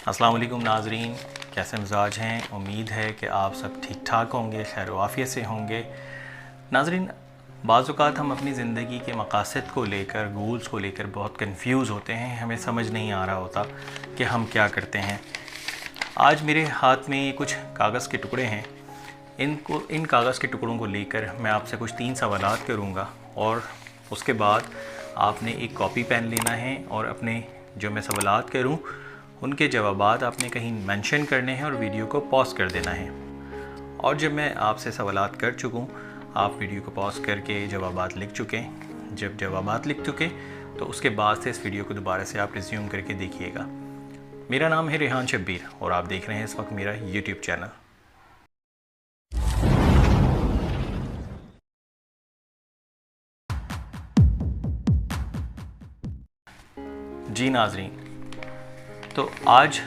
अस्सलाम वालेकुम नाज़रीन, कैसे मिजाज हैं। उम्मीद है कि आप सब ठीक ठाक होंगे, खैर वाफ़ियत से होंगे। नाज़रीन, बाज़ औक़ात हम अपनी ज़िंदगी के मक़ासद को लेकर, गोल्स को लेकर बहुत कंफ्यूज होते हैं। हमें समझ नहीं आ रहा होता कि हम क्या करते हैं। आज मेरे हाथ में ये कुछ कागज़ के टुकड़े हैं। इन कागज़ के टुकड़ों को लेकर मैं आपसे कुछ 3 सवालात करूँगा और उसके बाद आपने एक कॉपी पेन लेना है और अपने जो मैं सवालात करूँ उनके जवाबात आपने कहीं मेंशन करने हैं और वीडियो को पॉज कर देना है। और जब मैं आपसे सवालात कर चुकूँ, आप वीडियो को पॉज करके जवाबात लिख चुके। जब जवाबात लिख चुके तो उसके बाद से इस वीडियो को दोबारा से आप रिज्यूम करके देखिएगा। मेरा नाम है रेहान शब्बीर और आप देख रहे हैं इस वक्त मेरा यूट्यूब चैनल। जी नाज़रीन, तो आज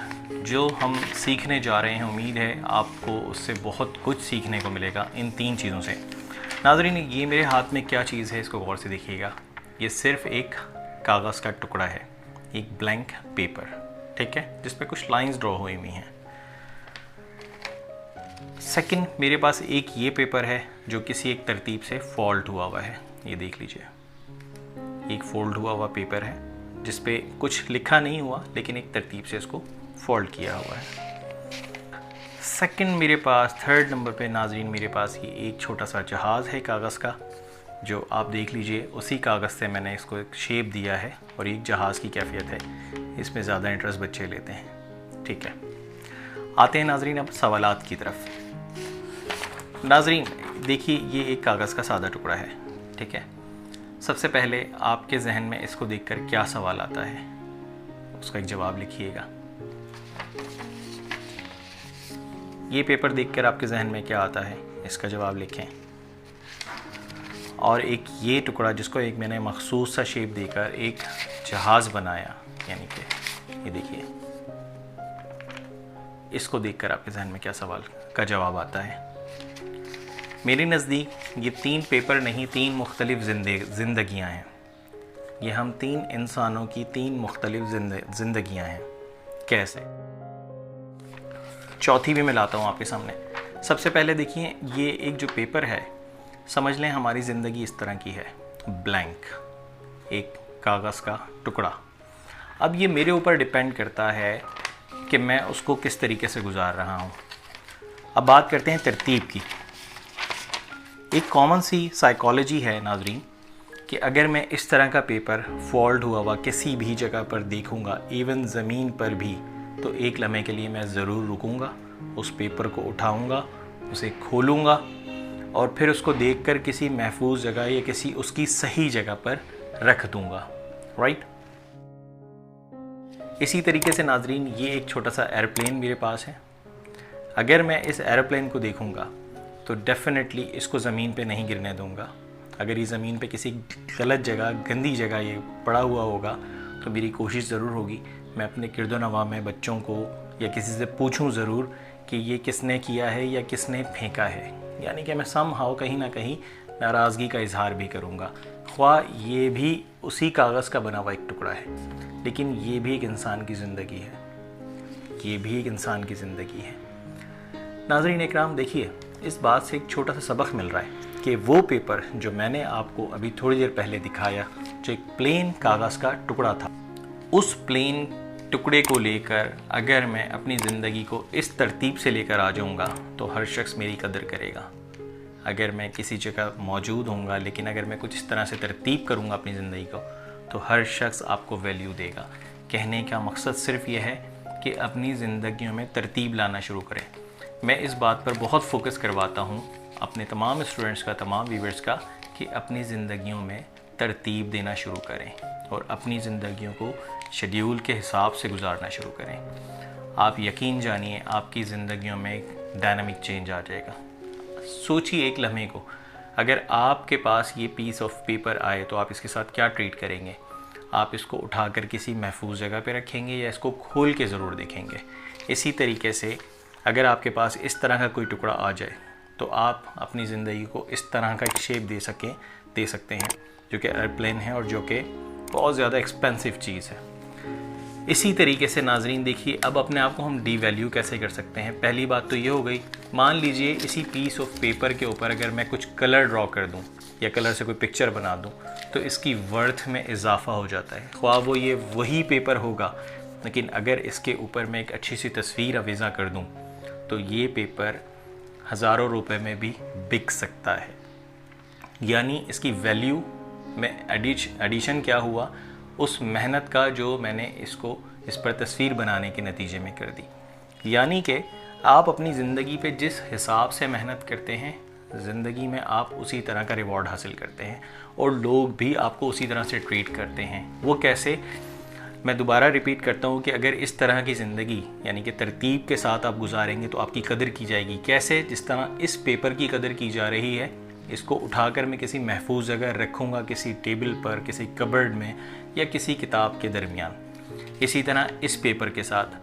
जो हम सीखने जा रहे हैं, उम्मीद है आपको उससे बहुत कुछ सीखने को मिलेगा इन 3 चीज़ों से। नाज़रीन, ये मेरे हाथ में क्या चीज़ है, इसको गौर से देखिएगा। ये सिर्फ़ एक कागज़ का टुकड़ा है, एक ब्लैंक पेपर, ठीक है, जिस पे कुछ लाइंस ड्रॉ हुई हुई हैं। सेकंड, मेरे पास एक ये पेपर है जो किसी एक तरतीब से फोल्ड हुआ हुआ है। ये देख लीजिए, एक फोल्ड हुआ हुआ पेपर है जिस पे कुछ लिखा नहीं हुआ, लेकिन एक तरतीब से इसको फोल्ड किया हुआ है। सेकंड, मेरे पास 3rd नंबर पे नाज़रीन मेरे पास ये एक छोटा सा जहाज़ है कागज़ का, जो आप देख लीजिए उसी कागज़ से मैंने इसको एक शेप दिया है और एक जहाज़ की कैफियत है। इसमें ज़्यादा इंटरेस्ट बच्चे लेते हैं, ठीक है। आते हैं नाज़रीन अब सवालात की तरफ। नाज़रीन देखिए, ये एक कागज़ का सादा टुकड़ा है, ठीक है। सबसे पहले आपके जहन में इसको देखकर क्या सवाल आता है, उसका एक जवाब लिखिएगा। ये पेपर देखकर आपके जहन में क्या आता है, इसका जवाब लिखें। और एक ये टुकड़ा जिसको एक मैंने मखसूस सा शेप देकर एक जहाज़ बनाया, यानी कि ये देखिए, इसको देखकर आपके जहन में क्या सवाल का जवाब आता है। मेरे नज़दीक ये 3 पेपर नहीं, 3 मुख्तलिफ ज़िंदगियाँ हैं। ये हम 3 इंसानों की 3 मुख्तलिफ ज़िंदगियाँ हैं। कैसे? चौथी भी मैं लाता हूँ आपके सामने। सबसे पहले देखिए, ये एक जो पेपर है, समझ लें हमारी ज़िंदगी इस तरह की है, ब्लैंक, एक कागज़ का टुकड़ा। अब ये मेरे ऊपर डिपेंड करता है कि मैं उसको किस तरीके से गुजार रहा हूँ। अब बात करते हैं तरतीब की। एक कॉमन सी साइकोलॉजी है नाज़रीन कि अगर मैं इस तरह का पेपर फोल्ड हुआ हुआ किसी भी जगह पर देखूंगा, इवन ज़मीन पर भी, तो एक लम्हे के लिए मैं ज़रूर रुकूंगा, उस पेपर को उठाऊंगा, उसे खोलूंगा और फिर उसको देखकर किसी महफूज जगह या किसी उसकी सही जगह पर रख दूंगा, राइट। इसी तरीके से नाज़रीन, ये एक छोटा सा एरोप्लेन मेरे पास है। अगर मैं इस एरोप्लेन को देखूंगा तो डेफिनेटली इसको ज़मीन पे नहीं गिरने दूंगा। अगर ये ज़मीन पे किसी गलत जगह, गंदी जगह ये पड़ा हुआ होगा तो मेरी कोशिश ज़रूर होगी मैं अपने किरदो-नवा में बच्चों को या किसी से पूछूं ज़रूर कि ये किसने किया है या किसने फेंका है। यानी कि मैं समहाउ कहीं ना कहीं नाराज़गी का इजहार भी करूँगा, ख्वाह ये भी उसी कागज़ का बना हुआ एक टुकड़ा है, लेकिन ये भी एक इंसान की ज़िंदगी है। ये भी एक इंसान की ज़िंदगी है। नाज़रीन इकराम, देखिए, इस बात से एक छोटा सा सबक मिल रहा है कि वो पेपर जो मैंने आपको अभी थोड़ी देर पहले दिखाया, जो एक प्लेन कागज़ का टुकड़ा था, उस प्लेन टुकड़े को लेकर अगर मैं अपनी ज़िंदगी को इस तरतीब से लेकर आ जाऊँगा तो हर शख्स मेरी कदर करेगा। अगर मैं किसी जगह मौजूद होऊंगा, लेकिन अगर मैं कुछ इस तरह से तरतीब करूँगा अपनी ज़िंदगी को, तो हर शख्स आपको वैल्यू देगा। कहने का मकसद सिर्फ ये है कि अपनी ज़िंदगियों में तरतीब लाना शुरू करें। मैं इस बात पर बहुत फोकस करवाता हूँ अपने तमाम स्टूडेंट्स का, तमाम व्यूअर्स का, कि अपनी ज़िंदगियों में तरतीब देना शुरू करें और अपनी ज़िंदगियों को शेड्यूल के हिसाब से गुजारना शुरू करें। आप यकीन जानिए, आपकी ज़िंदगियों में एक डायनामिक चेंज आ जाएगा। सोचिए एक लम्हे को, अगर आपके पास ये पीस ऑफ पेपर आए तो आप इसके साथ क्या ट्रीट करेंगे? आप इसको उठाकर किसी महफूज जगह पे रखेंगे या इसको खोल के ज़रूर देखेंगे? इसी तरीके से अगर आपके पास इस तरह का कोई टुकड़ा आ जाए तो आप अपनी ज़िंदगी को इस तरह का एक शेप दे सकते हैं, जो कि एयरप्लेन है और जो कि बहुत ज़्यादा एक्सपेंसिव चीज़ है। इसी तरीके से नाजरीन देखिए, अब अपने आप को हम डी वैल्यू कैसे कर सकते हैं। पहली बात तो ये हो गई, मान लीजिए इसी पीस ऑफ पेपर के ऊपर अगर मैं कुछ कलर ड्रॉ कर दूं या कलर से कोई पिक्चर बना दूं तो इसकी वर्थ में इजाफा हो जाता है। ख्वाह वो ये वही पेपर होगा, लेकिन अगर इसके ऊपर मैं एक अच्छी सी तस्वीर अवेज़ा कर दूं तो ये पेपर हज़ारों रुपए में भी बिक सकता है। यानी इसकी वैल्यू में एडिशन क्या हुआ, उस मेहनत का जो मैंने इस पर तस्वीर बनाने के नतीजे में कर दी। यानी कि आप अपनी ज़िंदगी पे जिस हिसाब से मेहनत करते हैं, ज़िंदगी में आप उसी तरह का रिवॉर्ड हासिल करते हैं और लोग भी आपको उसी तरह से ट्रीट करते हैं। वो कैसे, मैं दोबारा रिपीट करता हूँ कि अगर इस तरह की ज़िंदगी यानी कि तरतीब के साथ आप गुजारेंगे तो आपकी कदर की जाएगी। कैसे, जिस तरह इस पेपर की कदर की जा रही है, इसको उठाकर मैं किसी महफूज जगह रखूँगा, किसी टेबल पर, किसी कबर्ड में या किसी किताब के दरमियान। इसी तरह इस पेपर के साथ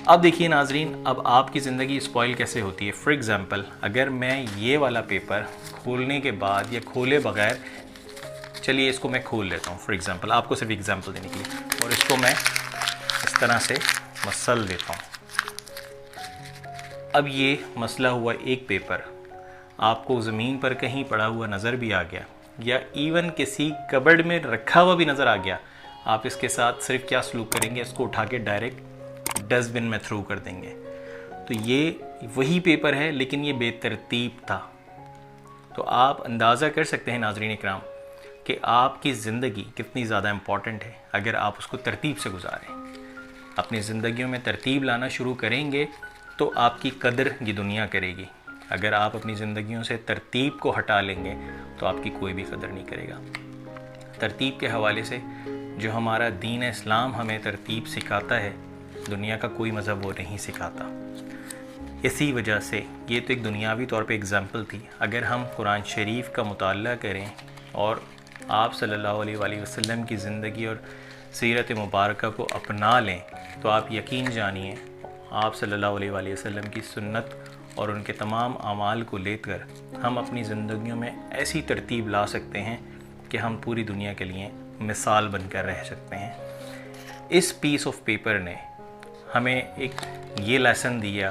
अब देखिए नाजरीन, अब आपकी ज़िंदगी स्पॉइल कैसे होती है। फॉर एग्ज़ाम्पल, अगर मैं ये वाला पेपर खोलने के बाद या खोले बगैर, चलिए इसको मैं खोल लेता हूँ फॉर एग्ज़ाम्पल, आपको सिर्फ एग्ज़ाम्पल देने के लिए, और इसको मैं इस तरह से मसल देता हूँ। अब ये मसला हुआ एक पेपर आपको ज़मीन पर कहीं पड़ा हुआ नज़र भी आ गया या इवन किसी कबर्ड में रखा हुआ भी नज़र आ गया, आप इसके साथ सिर्फ क्या सलूक करेंगे, इसको उठा के डायरेक्ट डस्टबिन में थ्रो कर देंगे। तो ये वही पेपर है लेकिन ये बेतरतीब था। तो आप अंदाज़ा कर सकते हैं नाज़रीन इकराम कि आपकी ज़िंदगी कितनी ज़्यादा इम्पॉर्टेंट है अगर आप उसको तरतीब से गुजारें। अपनी ज़िंदगियों में तरतीब लाना शुरू करेंगे तो आपकी कदर ये दुनिया करेगी। अगर आप अपनी ज़िंदगियों से तरतीब को हटा लेंगे तो आपकी कोई भी कदर नहीं करेगा। तरतीब के हवाले से जो हमारा दीन इस्लाम हमें तरतीब सिखाता है, दुनिया का कोई मज़हब वो नहीं सिखाता। इसी वजह से ये तो एक दुनियावी तौर पे एग्ज़ाम्पल थी। अगर हम कुरान शरीफ का मुताला करें और आप सल्लल्लाहु अलैहि वसल्लम की ज़िंदगी और सीरत मुबारक को अपना लें तो आप यकीन जानिए आप सल्लल्लाहु अलैहि वसल्लम की सुन्नत और उनके तमाम अमाल को लेकर हम अपनी ज़िंदगियों में ऐसी तरतीब ला सकते हैं कि हम पूरी दुनिया के लिए मिसाल बनकर रह सकते हैं। इस पीस ऑफ पेपर ने हमें एक ये लेसन दिया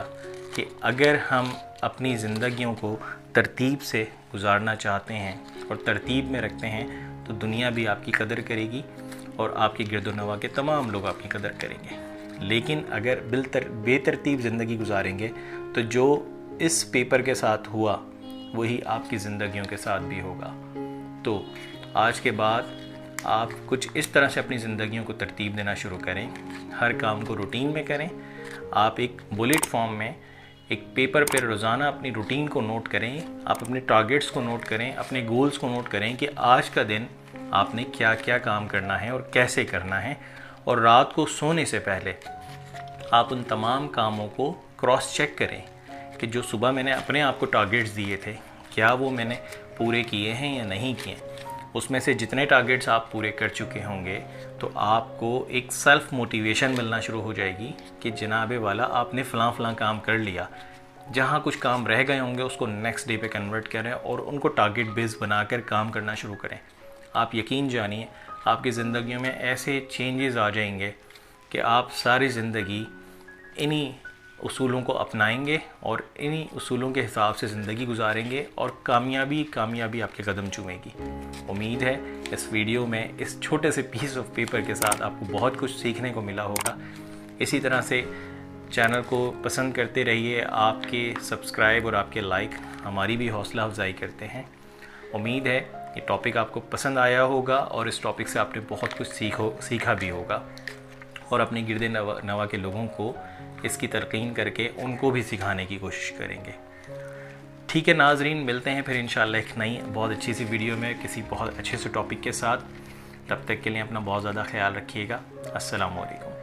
कि अगर हम अपनी ज़िंदगियों को तरतीब से गुजारना चाहते हैं और तरतीब में रखते हैं तो दुनिया भी आपकी कदर करेगी और आपकी गिरदोनवा के तमाम लोग आपकी कदर करेंगे। लेकिन अगर बेतरतीब ज़िंदगी गुजारेंगे तो जो इस पेपर के साथ हुआ वही आपकी ज़िंदगियों के साथ भी होगा। तो आज के बाद आप कुछ इस तरह से अपनी ज़िंदगियों को तरतीब देना शुरू करें। हर काम को रूटीन में करें। आप एक बुलेट फॉर्म में एक पेपर पर रोज़ाना अपनी रूटीन को नोट करें, आप अपने टारगेट्स को नोट करें, अपने गोल्स को नोट करें कि आज का दिन आपने क्या क्या काम करना है और कैसे करना है। और रात को सोने से पहले आप उन तमाम कामों को क्रॉस चेक करें कि जो सुबह मैंने अपने आप को टारगेट्स दिए थे क्या वो मैंने पूरे किए हैं या नहीं किए। उसमें से जितने टारगेट्स आप पूरे कर चुके होंगे तो आपको एक सेल्फ मोटिवेशन मिलना शुरू हो जाएगी कि जनाबे वाला आपने फ़लाँ काम कर लिया। जहाँ कुछ काम रह गए होंगे उसको नेक्स्ट डे पे कन्वर्ट करें और उनको टारगेट बेस बनाकर काम करना शुरू करें। आप यकीन जानिए आपकी ज़िंदगियों में ऐसे चेंजेस आ जाएंगे कि आप सारी ज़िंदगी इन्हीं उसूलों को अपनाएंगे और इन्हीं उसूलों के हिसाब से ज़िंदगी गुजारेंगे और कामयाबी आपके कदम चूमेगी। उम्मीद है इस वीडियो में इस छोटे से पीस ऑफ पेपर के साथ आपको बहुत कुछ सीखने को मिला होगा। इसी तरह से चैनल को पसंद करते रहिए। आपके सब्सक्राइब और आपके लाइक हमारी भी हौसला अफजाई करते हैं। उम्मीद है ये टॉपिक आपको पसंद आया होगा और इस टॉपिक से आपने बहुत कुछ सीखा भी होगा और अपने गिरद नवा के लोगों को इसकी तलकीन करके उनको भी सिखाने की कोशिश करेंगे। ठीक है नाजरीन, मिलते हैं फिर इंशाल्लाह एक नई बहुत अच्छी सी वीडियो में किसी बहुत अच्छे से टॉपिक के साथ। तब तक के लिए अपना बहुत ज़्यादा ख्याल रखिएगा। अस्सलामु अलैकुम।